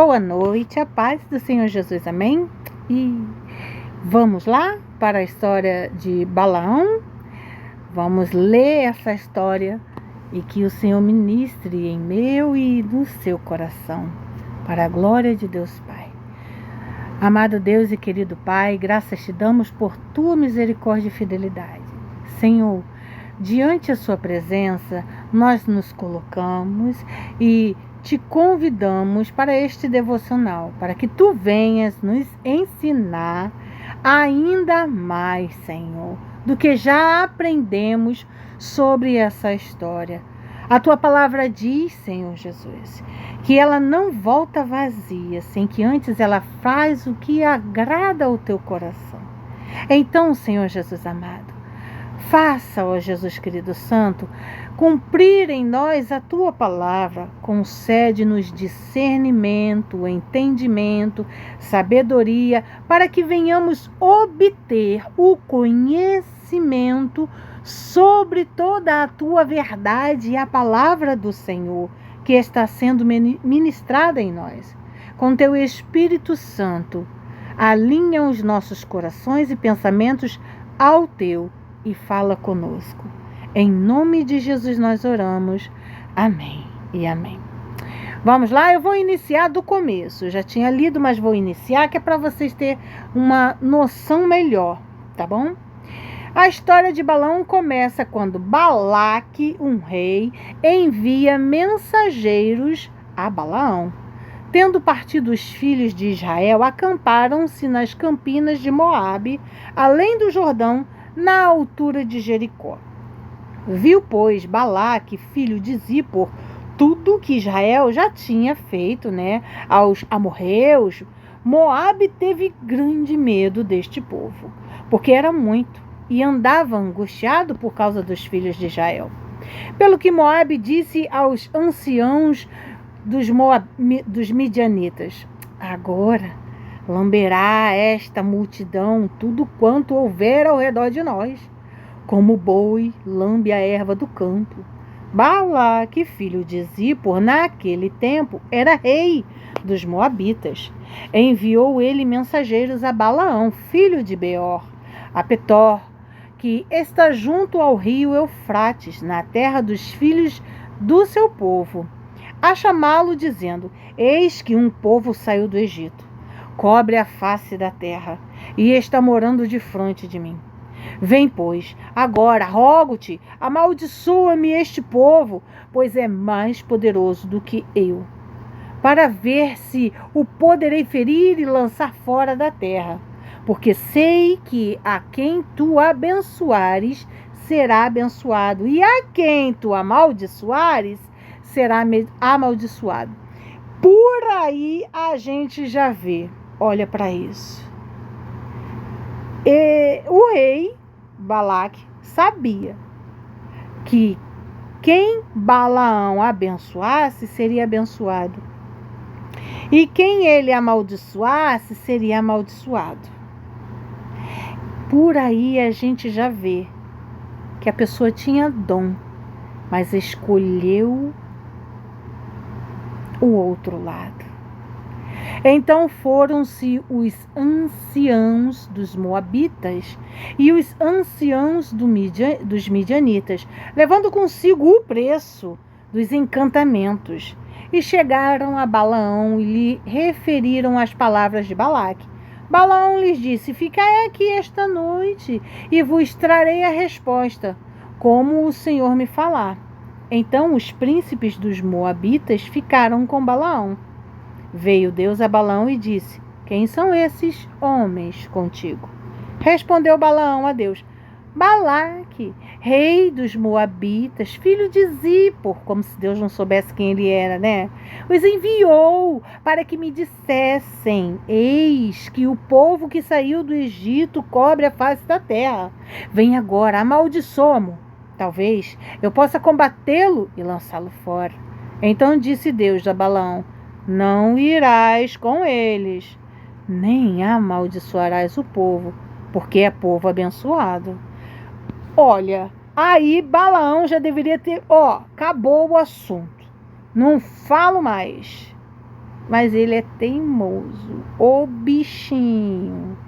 Boa noite, a paz do Senhor Jesus, amém? E vamos lá para a história de Balaão. Vamos ler essa história e que o Senhor ministre em meu e no seu coração, para a glória de Deus Pai. Amado Deus e querido Pai, graças te damos por tua misericórdia e fidelidade. Senhor, diante da sua presença, nós nos colocamos e te convidamos para este devocional, para que tu venhas nos ensinar ainda mais, Senhor, do que já aprendemos sobre essa história. A tua palavra diz, Senhor Jesus, que ela não volta vazia, sem que antes ela faz o que agrada ao teu coração. Então, Senhor Jesus amado, faça, ó Jesus querido Santo, cumprir em nós a tua palavra, concede-nos discernimento, entendimento, sabedoria, para que venhamos obter o conhecimento sobre toda a tua verdade e a palavra do Senhor, que está sendo ministrada em nós. Com teu Espírito Santo, alinha os nossos corações e pensamentos ao teu e fala conosco. Em nome de Jesus nós oramos. Amém e amém. Vamos lá, eu vou iniciar do começo. Eu já tinha lido, mas vou iniciar, que é para vocês terem uma noção melhor, tá bom? A história de Balaão começa quando Balaque, um rei, envia mensageiros a Balaão. Tendo partido os filhos de Israel, acamparam-se nas campinas de Moabe, além do Jordão, na altura de Jericó. Viu, pois, Balaque, filho de Zippor, tudo que Israel já tinha feito, aos amorreus. Moabe teve grande medo deste povo, porque era muito, e andava angustiado por causa dos filhos de Israel. Pelo que Moabe disse aos anciãos dos midianitas: agora lamberá esta multidão tudo quanto houver ao redor de nós, como o boi lambe a erva do campo. Balaque, filho de Zippor, naquele tempo era rei dos moabitas. Enviou ele mensageiros a Balaão, filho de Beor, a Petor, que está junto ao rio Eufrates, na terra dos filhos do seu povo, a chamá-lo, dizendo: eis que um povo saiu do Egito, cobre a face da terra, e está morando defronte de mim. Vem, pois, agora, rogo-te, amaldiçoa-me este povo, pois é mais poderoso do que eu, para ver se o poderei ferir e lançar fora da terra. Porque sei que a quem tu abençoares será abençoado, e a quem tu amaldiçoares será amaldiçoado. Por aí a gente já vê, olha para isso. E o rei Balaque sabia que quem Balaão abençoasse seria abençoado, e quem ele amaldiçoasse seria amaldiçoado. Por aí a gente já vê que a pessoa tinha dom, mas escolheu o outro lado. Então foram-se os anciãos dos moabitas e os anciãos dos midianitas, levando consigo o preço dos encantamentos, e chegaram a Balaão e lhe referiram as palavras de Balaque. Balaão lhes disse: ficai aqui esta noite e vos trarei a resposta, como o Senhor me falar. Então os príncipes dos moabitas ficaram com Balaão. Veio Deus a Balaão e disse: quem são esses homens contigo? Respondeu Balaão a Deus: Balaque, rei dos moabitas, filho de Zippor, como se Deus não soubesse quem ele era, os enviou para que me dissessem: eis que o povo que saiu do Egito cobre a face da terra. Vem agora, amaldiçoa-mo. Talvez eu possa combatê-lo e lançá-lo fora. Então disse Deus a Balaão: não irás com eles, nem amaldiçoarás o povo, porque é povo abençoado. Olha, aí Balaão já deveria ter, acabou o assunto. Não falo mais. mas ele é teimoso, o bichinho.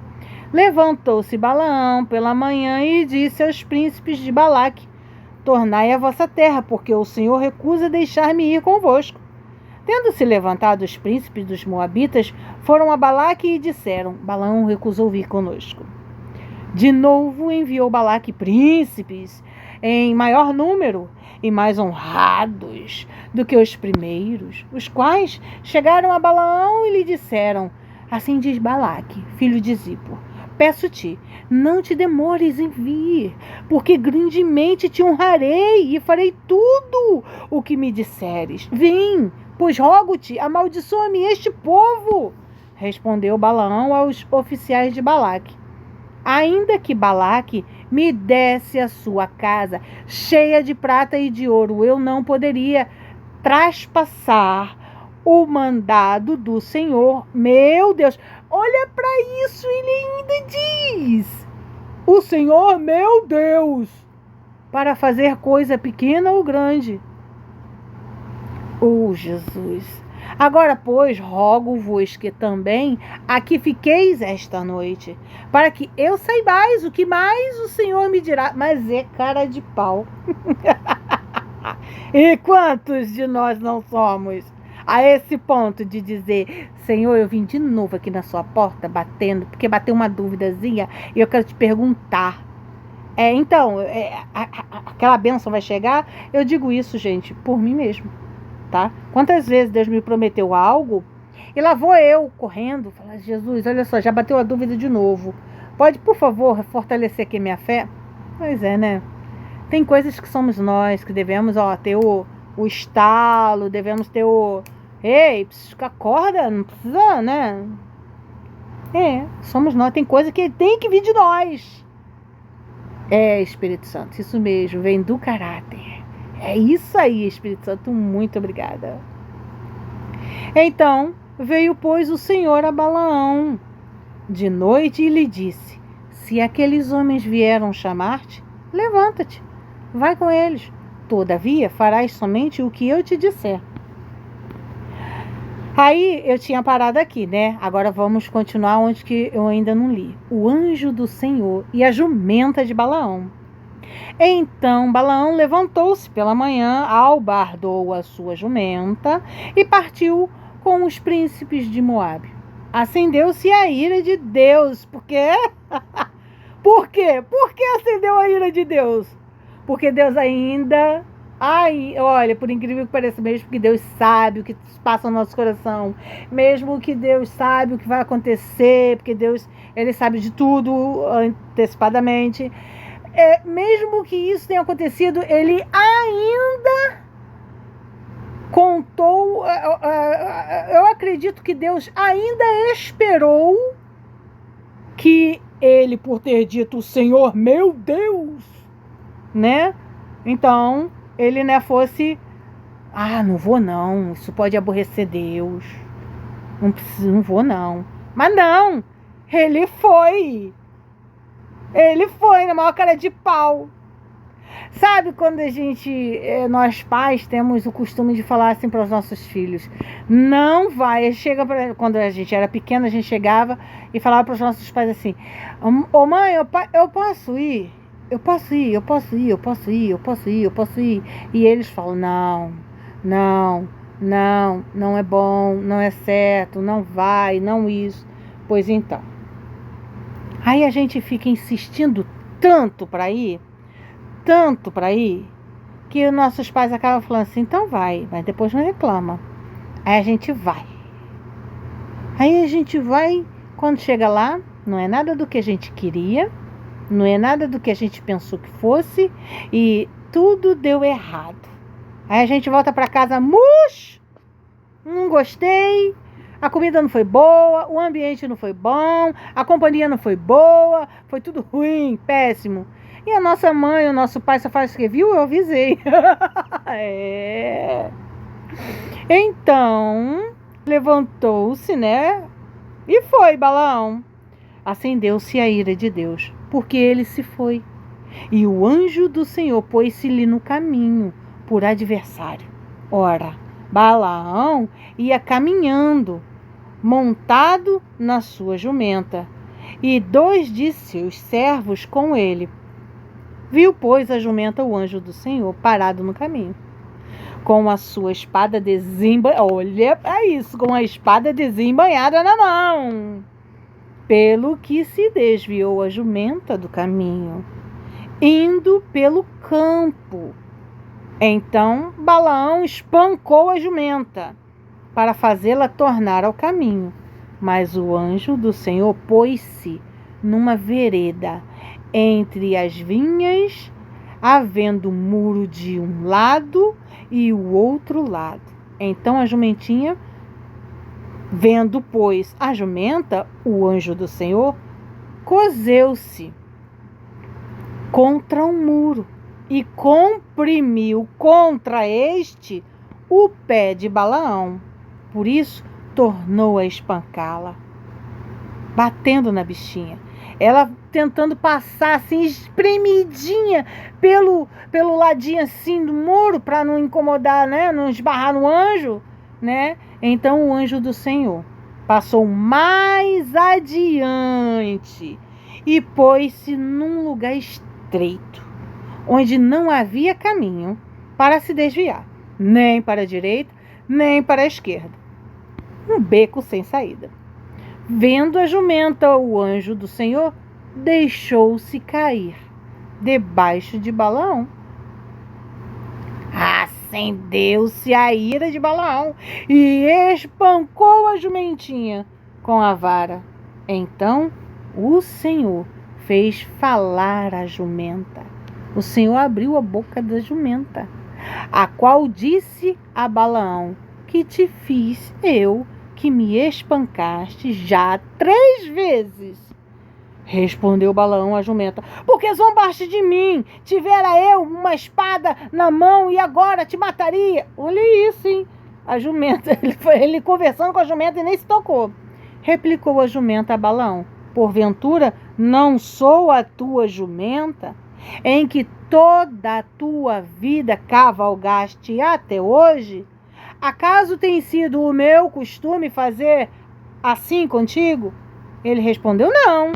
Levantou-se Balaão pela manhã e disse aos príncipes de Balaque: tornai a vossa terra, porque o Senhor recusa deixar-me ir convosco. Tendo-se levantado os príncipes dos moabitas, foram a Balaque e disseram: Balaão recusou vir conosco. De novo enviou Balaque príncipes em maior número e mais honrados do que os primeiros, os quais chegaram a Balaão e lhe disseram: assim diz Balaque, filho de Zippor: peço-te, não te demores em vir, porque grandemente te honrarei e farei tudo o que me disseres. Vem, pois rogo-te, amaldiçoa-me este povo. Respondeu Balaão aos oficiais de Balaque: ainda que Balaque me desse a sua casa cheia de prata e de ouro, eu não poderia traspassar o mandado do Senhor, meu Deus. Olha para isso, ele ainda diz: o Senhor, meu Deus, para fazer coisa pequena ou grande. Oh, Jesus! Agora, pois, rogo-vos que também aqui fiqueis esta noite, para que eu saibais o que mais o Senhor me dirá. Mas é cara de pau. E quantos de nós não somos a esse ponto de dizer: Senhor, eu vim de novo aqui na sua porta batendo, porque bateu uma duvidazinha e eu quero te perguntar. Aquela bênção vai chegar? Eu digo isso, gente, por mim mesmo, tá? Quantas vezes Deus me prometeu algo e lá vou eu correndo, falar: Jesus, olha só, já bateu a dúvida de novo. Pode, por favor, fortalecer aqui minha fé? Pois é, né? Tem coisas que somos nós que devemos, ter o estalo, devemos ter o... Ei, acorda, não precisa, né? Somos nós. Tem coisa que tem que vir de nós. Espírito Santo, isso mesmo, vem do caráter. É isso aí, Espírito Santo, muito obrigada. Então veio, pois, o Senhor a Balaão de noite e lhe disse: se aqueles homens vieram chamar-te, levanta-te, vai com eles. Todavia farás somente o que eu te disser. Aí eu tinha parado aqui, né? Agora vamos continuar onde que eu ainda não li. O anjo do Senhor e a jumenta de Balaão. Então Balaão levantou-se pela manhã, albardou a sua jumenta e partiu com os príncipes de Moabe. Acendeu-se a ira de Deus. Por quê? Por quê? Por que acendeu a ira de Deus? Porque Deus ainda... olha, por incrível que pareça, mesmo que Deus sabe o que passa no nosso coração, mesmo que Deus sabe o que vai acontecer, porque Deus, Ele sabe de tudo antecipadamente, mesmo que isso tenha acontecido, Ele ainda contou, eu acredito que Deus ainda esperou que Ele, por ter dito: o Senhor, meu Deus, né? Então ele, né, fosse: não vou não, isso pode aborrecer Deus, não vou não. Mas não, ele foi na maior cara de pau. Sabe quando nós pais temos o costume de falar assim para os nossos filhos: não vai, quando a gente era pequena, a gente chegava e falava para os nossos pais assim: ô mãe, eu posso ir? Eu posso ir. E eles falam: não é bom, não é certo, não vai, não isso. Pois então. Aí a gente fica insistindo tanto para ir, que os nossos pais acabam falando assim: então vai, mas depois não reclama. Aí a gente vai. Quando chega lá, não é nada do que a gente queria, não é nada do que a gente pensou que fosse, e tudo deu errado. Aí a gente volta para casa: não gostei, a comida não foi boa, o ambiente não foi bom, a companhia não foi boa, foi tudo ruim, péssimo. E a nossa mãe, o nosso pai só faz o que viu, eu avisei. Então, levantou-se, né? E foi Balaão. Acendeu-se a ira de Deus, porque ele se foi. E o anjo do Senhor pôs-se-lhe no caminho por adversário. Ora, Balaão ia caminhando, montado na sua jumenta, e 2 de seus servos com ele. Viu, pois, a jumenta o anjo do Senhor parado no caminho, com a sua espada desembanhada. Olha para isso, com a espada desembanhada na mão. Pelo que se desviou a jumenta do caminho, indo pelo campo. Então Balaão espancou a jumenta para fazê-la tornar ao caminho. Mas o anjo do Senhor pôs-se numa vereda entre as vinhas, havendo um muro de um lado e o outro lado. Então a jumentinha, vendo, pois, a jumenta, o anjo do Senhor, coseu-se contra um muro e comprimiu contra este o pé de Balaão. Por isso, tornou a espancá-la, batendo na bichinha. Ela tentando passar assim, espremidinha pelo ladinho assim do muro, para não incomodar, né? Não esbarrar no anjo, né? Então o anjo do Senhor passou mais adiante e pôs-se num lugar estreito, onde não havia caminho para se desviar, nem para a direita, nem para a esquerda. Um beco sem saída. Vendo a jumenta, o anjo do Senhor deixou-se cair debaixo de Balaão. Acendeu-se a ira de Balaão e espancou a jumentinha com a vara. Então o Senhor fez falar a jumenta. O Senhor abriu a boca da jumenta, a qual disse a Balaão: que te fiz eu, que me espancaste já 3 vezes? Respondeu Balaão à jumenta: porque zombaste de mim. Tivera eu uma espada na mão e agora te mataria. Olha isso, hein? A jumenta, ele conversando com a jumenta e nem se tocou. Replicou a jumenta a Balaão: porventura não sou a tua jumenta, em que toda a tua vida cavalgaste até hoje? Acaso tem sido o meu costume fazer assim contigo? Ele respondeu: não.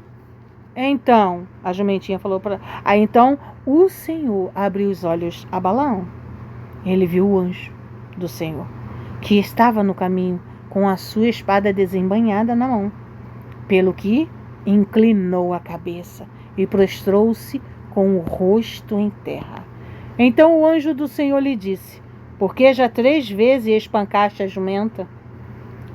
Então, a jumentinha falou para... Aí então o Senhor abriu os olhos a Balaão. Ele viu o anjo do Senhor, que estava no caminho com a sua espada desembainhada na mão. Pelo que inclinou a cabeça e prostrou-se com o rosto em terra. Então o anjo do Senhor lhe disse: porque já 3 vezes espancaste a jumenta?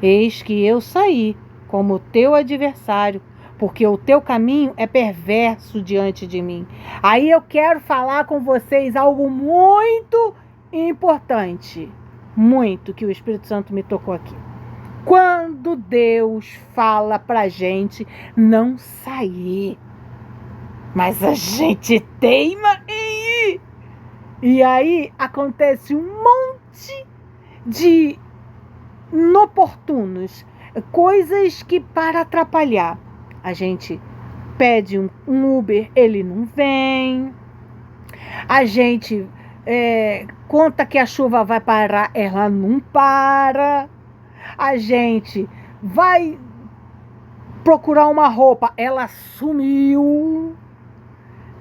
Eis que eu saí como teu adversário, porque o teu caminho é perverso diante de mim. Aí eu quero falar com vocês algo muito importante, muito, que o Espírito Santo me tocou aqui. Quando Deus fala pra gente não sair, mas a gente teima em ir. E aí acontece um monte de inoportunos, coisas que para atrapalhar. A gente pede um Uber, ele não vem. A gente conta que a chuva vai parar, ela não para. A gente vai procurar uma roupa, ela sumiu.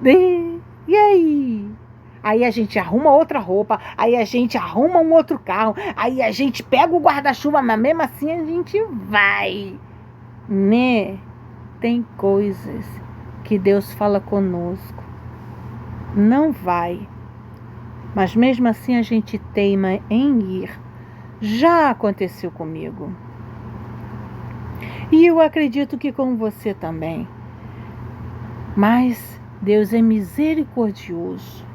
E aí? Aí a gente arruma outra roupa, aí a gente arruma um outro carro, aí a gente pega o guarda-chuva, mas mesmo assim a gente vai, né? Tem coisas que Deus fala conosco, não vai, mas mesmo assim a gente teima em ir. Já aconteceu comigo. E eu acredito que com você também. Mas Deus é misericordioso.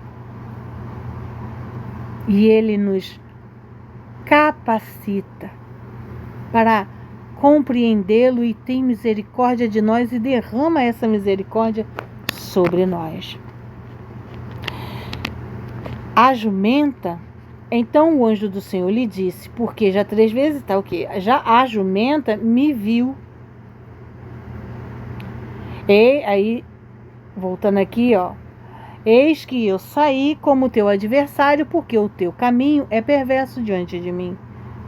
E Ele nos capacita para compreendê-lo e tem misericórdia de nós e derrama essa misericórdia sobre nós. A jumenta, então o anjo do Senhor lhe disse, porque já 3 vezes está o quê? Já a jumenta me viu. E aí, voltando aqui, ó. Eis que eu saí como teu adversário, porque o teu caminho é perverso diante de mim.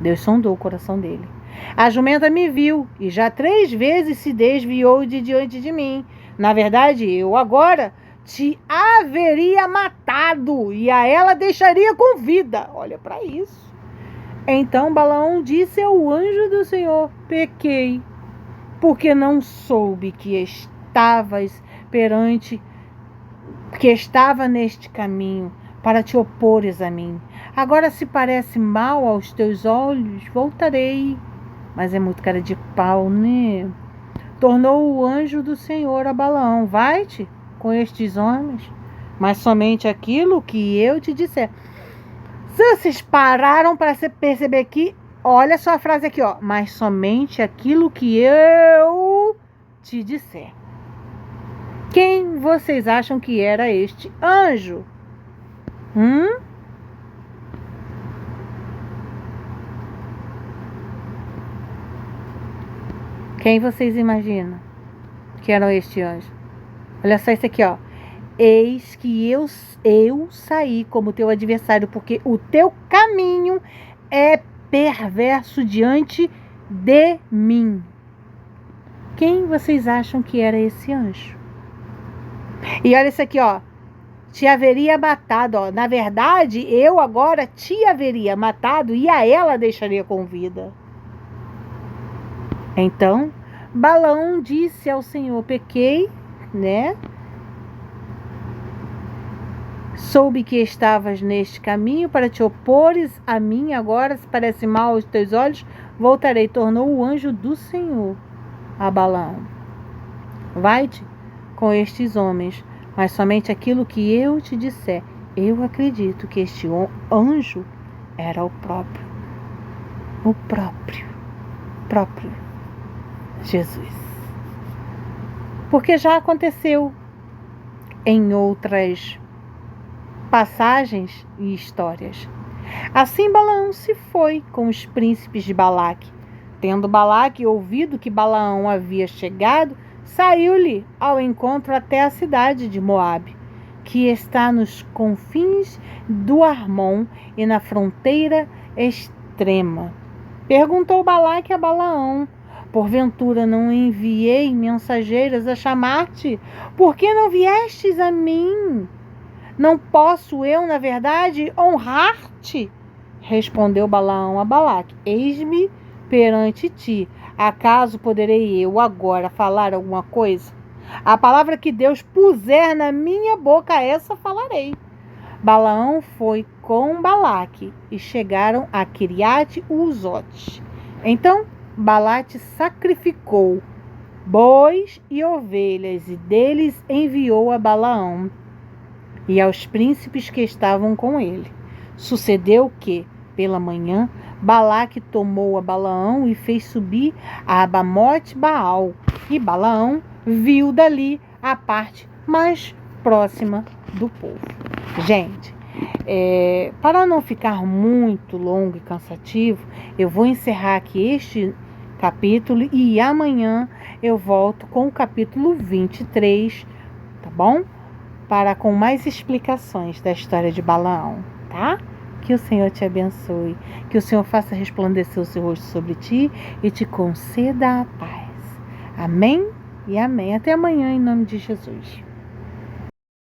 Deus sondou o coração dele. A jumenta me viu e já 3 vezes se desviou de diante de mim. Na verdade, eu agora te haveria matado e a ela deixaria com vida. Olha para isso. Então Balaão disse ao anjo do Senhor: pequei, porque não soube que estava neste caminho para te opores a mim. Agora, se parece mal aos teus olhos, voltarei. Mas é muito cara de pau, né? Tornou o anjo do Senhor a Balaão: vai-te com estes homens, mas somente aquilo que eu te disser. Vocês pararam para perceber que, olha só a frase aqui, ó, mas somente aquilo que eu te disser. Quem vocês acham que era este anjo? Quem vocês imaginam que era este anjo? Olha só isso aqui, ó. Eis que eu saí como teu adversário, porque o teu caminho é perverso diante de mim. Quem vocês acham que era esse anjo? E olha isso aqui, ó. Te haveria matado, ó. Na verdade, eu agora te haveria matado e a ela deixaria com vida. Então, Balaão disse ao Senhor: pequei, né? Soube que estavas neste caminho para te opores a mim. Agora, se parece mal aos teus olhos, voltarei. Tornou o anjo do Senhor a Balaão: vai-te com estes homens, mas somente aquilo que eu te disser. Eu acredito que este anjo era o próprio Jesus. Porque já aconteceu em outras passagens e histórias. Assim Balaão se foi com os príncipes de Balaque. Tendo Balaque ouvido que Balaão havia chegado, saiu-lhe ao encontro até a cidade de Moabe, que está nos confins do Armon e na fronteira extrema. Perguntou Balaque a Balaão: porventura não enviei mensageiros a chamar-te? Por que não viestes a mim? Não posso eu, na verdade, honrar-te? Respondeu Balaão a Balaque: eis-me perante ti. Acaso poderei eu agora falar alguma coisa? A palavra que Deus puser na minha boca, essa falarei. Balaão foi com Balaque e chegaram a Quiriate-Uzote. Então Balaque sacrificou bois e ovelhas e deles enviou a Balaão e aos príncipes que estavam com ele. Sucedeu que, pela manhã, Balaque tomou a Balaão e fez subir a Abamote-Baal. E Balaão viu dali a parte mais próxima do povo. Gente, para não ficar muito longo e cansativo, eu vou encerrar aqui este capítulo e amanhã eu volto com o capítulo 23, tá bom? Para com mais explicações da história de Balaão, tá? Que o Senhor te abençoe, que o Senhor faça resplandecer o seu rosto sobre ti e te conceda a paz. Amém e amém. Até amanhã, em nome de Jesus.